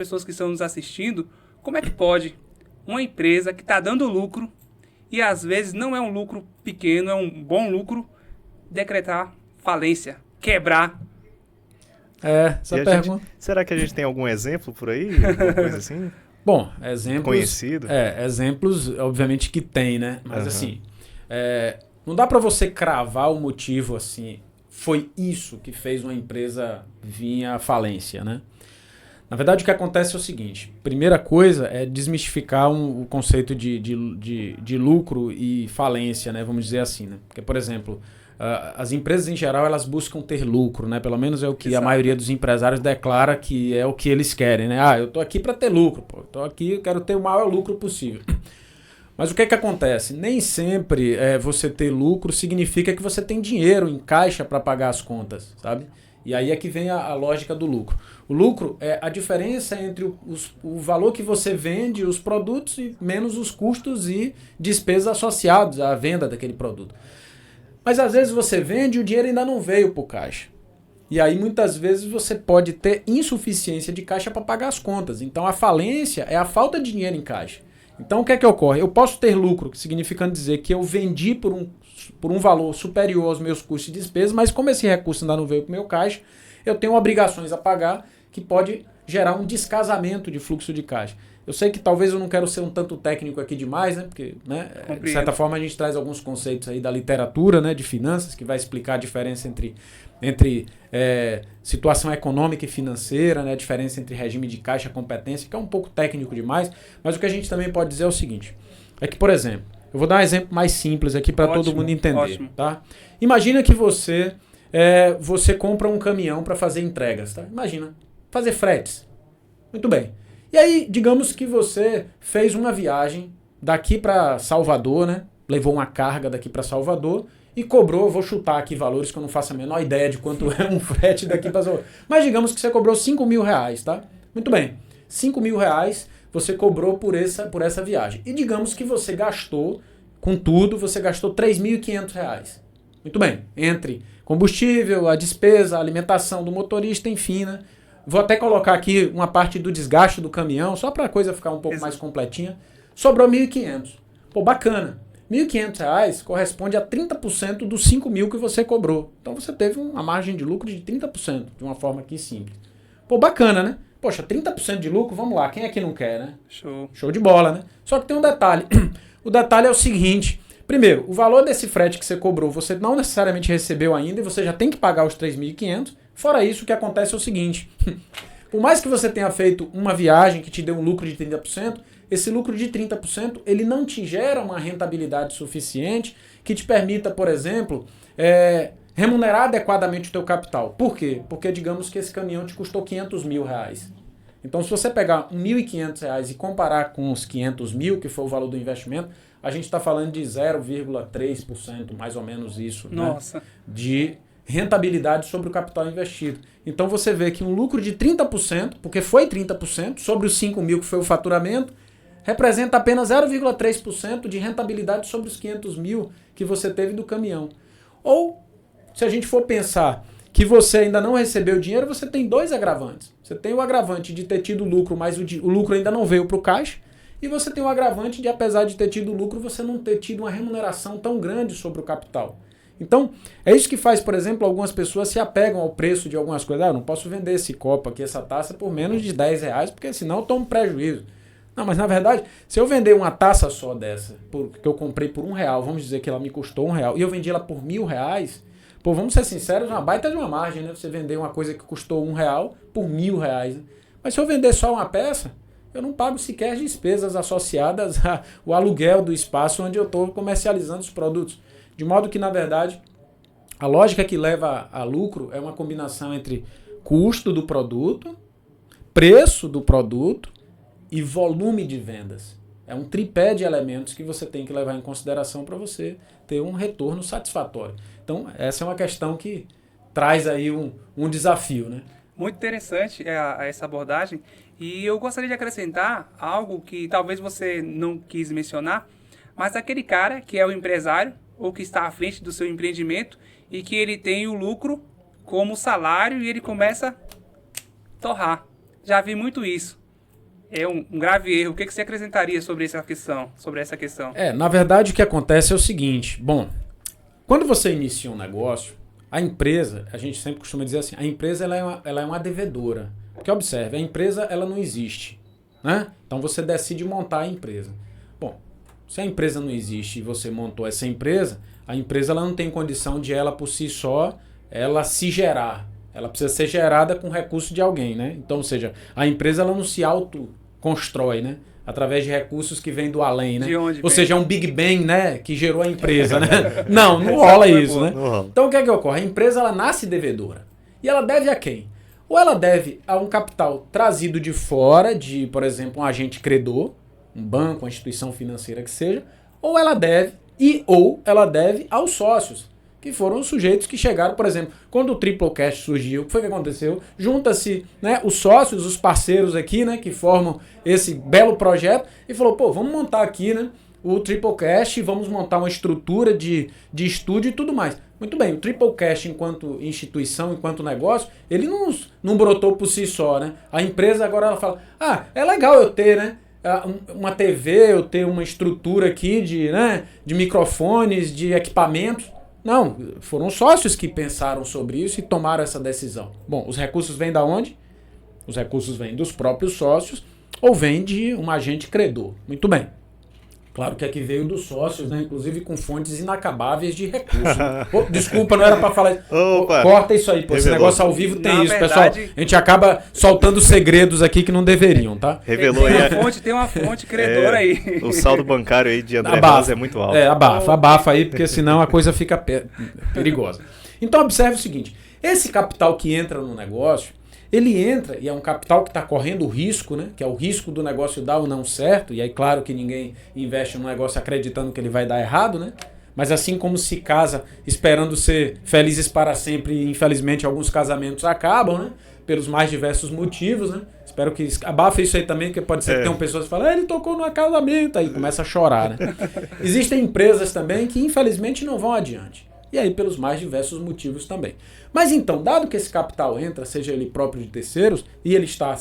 pessoas que estão nos assistindo, como é que pode uma empresa que está dando lucro, e às vezes não é um lucro pequeno, é um bom lucro, decretar falência, quebrar? Essa pergunta. Será que a gente tem algum exemplo por aí? Alguma coisa assim? Bom, exemplos... Conhecido? Exemplos, obviamente que tem, né? Mas assim, não dá para você cravar o motivo assim, foi isso que fez uma empresa vir à falência, né? Na verdade, o que acontece é o seguinte, primeira coisa é desmistificar o conceito de lucro e falência, né? Vamos dizer assim, né? Porque, por exemplo, as empresas em geral, elas buscam ter lucro, né? Pelo menos é o que Exato. A maioria dos empresários declara que é o que eles querem, né? Eu tô aqui para ter lucro, pô. Eu tô aqui, eu quero ter o maior lucro possível. Mas o que acontece? Nem sempre você ter lucro significa que você tem dinheiro em caixa para pagar as contas, sabe? E aí é que vem a lógica do lucro. O lucro é a diferença entre o valor que você vende os produtos e menos os custos e despesas associados à venda daquele produto. Mas às vezes você vende e o dinheiro ainda não veio para o caixa. E aí muitas vezes você pode ter insuficiência de caixa para pagar as contas. Então a falência é a falta de dinheiro em caixa. Então o que é que ocorre? Eu posso ter lucro, significando dizer que eu vendi por um valor superior aos meus custos e despesas, mas como esse recurso ainda não veio para o meu caixa, eu tenho obrigações a pagar que pode gerar um descasamento de fluxo de caixa. Eu sei que talvez eu não quero ser um tanto técnico aqui demais, né? Porque, né, de certa forma, a gente traz alguns conceitos aí da literatura, né, de finanças, que vai explicar a diferença entre situação econômica e financeira, né, a diferença entre regime de caixa e competência, que é um pouco técnico demais, mas o que a gente também pode dizer é o seguinte, é que, por exemplo, eu vou dar um exemplo mais simples aqui para todo mundo entender. Ótimo. Tá? Imagina que você compra um caminhão para fazer entregas. Tá? Imagina, fazer fretes. Muito bem. E aí, digamos que você fez uma viagem daqui para Salvador, né? Levou uma carga daqui para Salvador e cobrou, eu vou chutar aqui valores que eu não faço a menor ideia de quanto é um frete daqui para Salvador. Mas digamos que você cobrou R$5.000, tá? Muito bem. R$5.000 você cobrou por essa viagem. E digamos que você gastou, com tudo, você gastou R$3.500. Muito bem. Entre combustível, a despesa, a alimentação do motorista, enfim, né? Vou até colocar aqui uma parte do desgaste do caminhão, só para a coisa ficar um pouco mais completinha. Sobrou R$1.500. Pô, bacana. R$1.500 corresponde a 30% dos 5.000 que você cobrou. Então você teve uma margem de lucro de 30%, de uma forma aqui simples. Pô, bacana, né? Poxa, 30% de lucro, vamos lá, quem é que não quer, né? Show de bola, né? Só que tem um detalhe. O detalhe é o seguinte. Primeiro, o valor desse frete que você cobrou, você não necessariamente recebeu ainda e você já tem que pagar os 3.500. Fora isso, o que acontece é o seguinte. Por mais que você tenha feito uma viagem que te deu um lucro de 30%, esse lucro de 30% ele não te gera uma rentabilidade suficiente que te permita, por exemplo, remunerar adequadamente o teu capital. Por quê? Porque digamos que esse caminhão te custou R$500.000. Então, se você pegar R$1.500 e comparar com os 500.000, que foi o valor do investimento, a gente está falando de 0,3%, mais ou menos isso, Nossa. né, de rentabilidade sobre o capital investido. Então, você vê que um lucro de 30%, porque foi 30%, sobre os 5.000 que foi o faturamento, representa apenas 0,3% de rentabilidade sobre os 500.000 que você teve do caminhão. Ou, se a gente for pensar que você ainda não recebeu dinheiro, você tem dois agravantes. Você tem o agravante de ter tido lucro, mas o lucro ainda não veio para o caixa, e você tem o agravante de, apesar de ter tido lucro, você não ter tido uma remuneração tão grande sobre o capital. Então, é isso que faz, por exemplo, algumas pessoas se apegam ao preço de algumas coisas. Eu não posso vender esse copo aqui, essa taça, por menos de R$10, porque senão eu tomo prejuízo. Não, mas na verdade, se eu vender uma taça só dessa, que eu comprei por R$1, vamos dizer que ela me custou R$1, e eu vendi ela por R$1.000, pô, vamos ser sinceros, uma baita de uma margem, né? Você vender uma coisa que custou R$1 por R$1.000. Né? Mas se eu vender só uma peça, eu não pago sequer as despesas associadas ao aluguel do espaço onde eu estou comercializando os produtos. De modo que, na verdade, a lógica que leva a lucro é uma combinação entre custo do produto, preço do produto e volume de vendas. É um tripé de elementos que você tem que levar em consideração para você ter um retorno satisfatório. Então, essa é uma questão que traz aí um desafio, né? Muito interessante essa abordagem. E eu gostaria de acrescentar algo que talvez você não quis mencionar, mas aquele cara que é o empresário ou que está à frente do seu empreendimento e que ele tem o lucro como salário e ele começa a torrar. Já vi muito isso. é um grave erro. O que você acrescentaria sobre essa questão? Na verdade, o que acontece é o seguinte. Bom, quando você inicia um negócio, a empresa, a gente sempre costuma dizer assim, a empresa ela é uma devedora. Porque observe, a empresa ela não existe, né? Então você decide montar a empresa. Bom, se a empresa não existe e você montou essa empresa, a empresa ela não tem condição de ela por si só, ela se gerar. Ela precisa ser gerada com recurso de alguém, né? Então, ou seja, a empresa ela não se autoconstrói, né? Através de recursos que vêm do além, né? Ou seja, é um Big Bang, né? Que gerou a empresa, né? Não rola isso, né? Então, o que é que ocorre? A empresa ela nasce devedora. E ela deve a quem? Ou ela deve a um capital trazido de fora, de, por exemplo, um agente credor, um banco, uma instituição financeira que seja, ou ela deve aos sócios, que foram os sujeitos que chegaram, por exemplo, quando o Triplecast surgiu, o que foi que aconteceu? Junta-se, né, os sócios, os parceiros aqui, né, que formam esse belo projeto, e falou, vamos montar aqui, né, o Triplecast, vamos montar uma estrutura de estúdio e tudo mais. Muito bem, o Triplecast, enquanto instituição, enquanto negócio, ele não brotou por si só, né? A empresa agora ela fala, é legal eu ter, né, uma TV, eu ter uma estrutura aqui de microfones, de equipamentos. Não, foram sócios que pensaram sobre isso e tomaram essa decisão. Bom, os recursos vêm da onde? Os recursos vêm dos próprios sócios ou vêm de um agente credor. Muito bem. Claro que aqui veio dos sócios, né? Inclusive com fontes inacabáveis de recursos. Desculpa, não era para falar isso. Corta isso aí, esse negócio ao vivo tem isso, verdade, pessoal. A gente acaba soltando segredos aqui que não deveriam, tá? Revelou aí. Tem uma fonte credora aí. O saldo bancário aí de André Rosa é muito alto. Abafa aí, porque senão a coisa fica perigosa. Então observe o seguinte, esse capital que entra no negócio, ele entra e é um capital que está correndo o risco, né? Que é o risco do negócio dar ou não certo. E aí, claro que ninguém investe no negócio acreditando que ele vai dar errado, né? Mas assim como se casa esperando ser felizes para sempre e infelizmente alguns casamentos acabam, né? Pelos mais diversos motivos, né? Espero que abafe isso aí também, porque pode ser que tenham pessoas que falam, ele tocou no casamento, aí começa a chorar, né? Existem empresas também que infelizmente não vão adiante. E aí pelos mais diversos motivos também. Mas então, dado que esse capital entra, seja ele próprio de terceiros, e ele está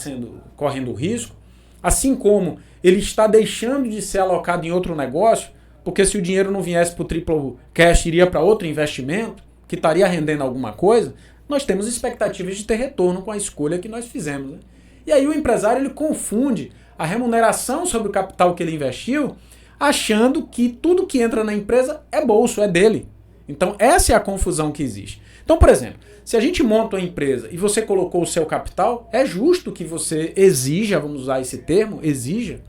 correndo risco, assim como ele está deixando de ser alocado em outro negócio, porque se o dinheiro não viesse para o Triplecast, iria para outro investimento, que estaria rendendo alguma coisa, nós temos expectativas de ter retorno com a escolha que nós fizemos, né? E aí o empresário ele confunde a remuneração sobre o capital que ele investiu, achando que tudo que entra na empresa é bolso, é dele. Então essa é a confusão que existe. Então, por exemplo, se a gente monta uma empresa e você colocou o seu capital, é justo que você exija, vamos usar esse termo, exija,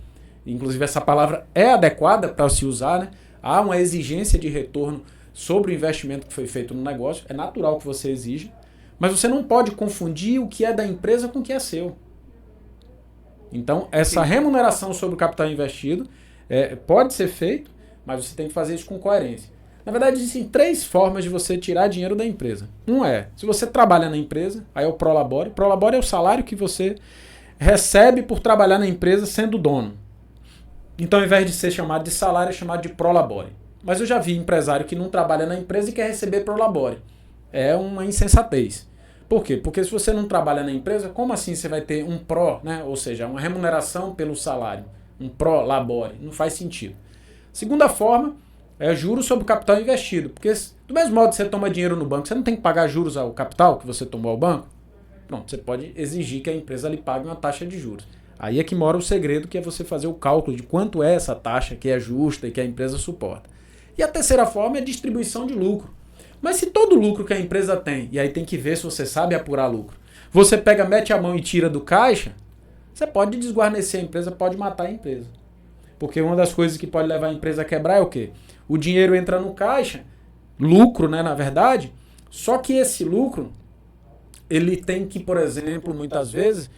inclusive essa palavra é adequada para se usar, né? Há uma exigência de retorno sobre o investimento que foi feito no negócio, é natural que você exija, mas você não pode confundir o que é da empresa com o que é seu. Então, essa remuneração sobre o capital investido pode ser feito, mas você tem que fazer isso com coerência. Na verdade, existem 3 formas de você tirar dinheiro da empresa. Um se você trabalha na empresa, aí é o Prolabore. Prolabore é o salário que você recebe por trabalhar na empresa sendo dono. Então, ao invés de ser chamado de salário, é chamado de Prolabore. Mas eu já vi empresário que não trabalha na empresa e quer receber Prolabore. É uma insensatez. Por quê? Porque se você não trabalha na empresa, como assim você vai ter um pró, né? Ou seja, uma remuneração pelo salário, um Prolabore? Não faz sentido. Segunda forma é juros sobre o capital investido. Porque do mesmo modo que você toma dinheiro no banco, você não tem que pagar juros ao capital que você tomou ao banco? Pronto, você pode exigir que a empresa lhe pague uma taxa de juros. Aí é que mora o segredo, que é você fazer o cálculo de quanto é essa taxa que é justa e que a empresa suporta. E a terceira forma é distribuição de lucro. Mas se todo lucro que a empresa tem, e aí tem que ver se você sabe apurar lucro, você pega, mete a mão e tira do caixa, você pode desguarnecer a empresa, pode matar a empresa. Porque uma das coisas que pode levar a empresa a quebrar é o quê? O dinheiro entra no caixa, lucro, né, na verdade, só que esse lucro, ele tem que, por exemplo, muitas vezes,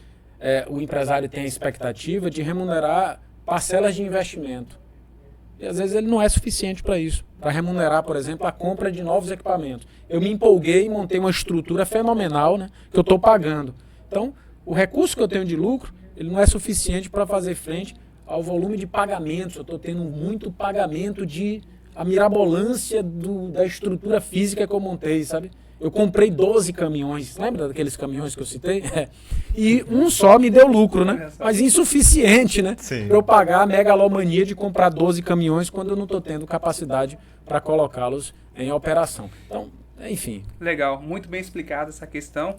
o empresário tem a expectativa de remunerar parcelas de investimento. E às vezes ele não é suficiente para isso, para remunerar, por exemplo, a compra de novos equipamentos. Eu me empolguei e montei uma estrutura fenomenal, né, que eu estou pagando. Então, o recurso que eu tenho de lucro, ele não é suficiente para fazer frente ao volume de pagamentos. Eu estou tendo muito pagamento a mirabolância da estrutura física que eu montei, sabe? Eu comprei 12 caminhões, lembra daqueles caminhões que eu citei? E um só me deu lucro, né? Mas insuficiente, né? Para eu pagar a megalomania de comprar 12 caminhões quando eu não estou tendo capacidade para colocá-los em operação. Então, enfim. Legal, muito bem explicada essa questão.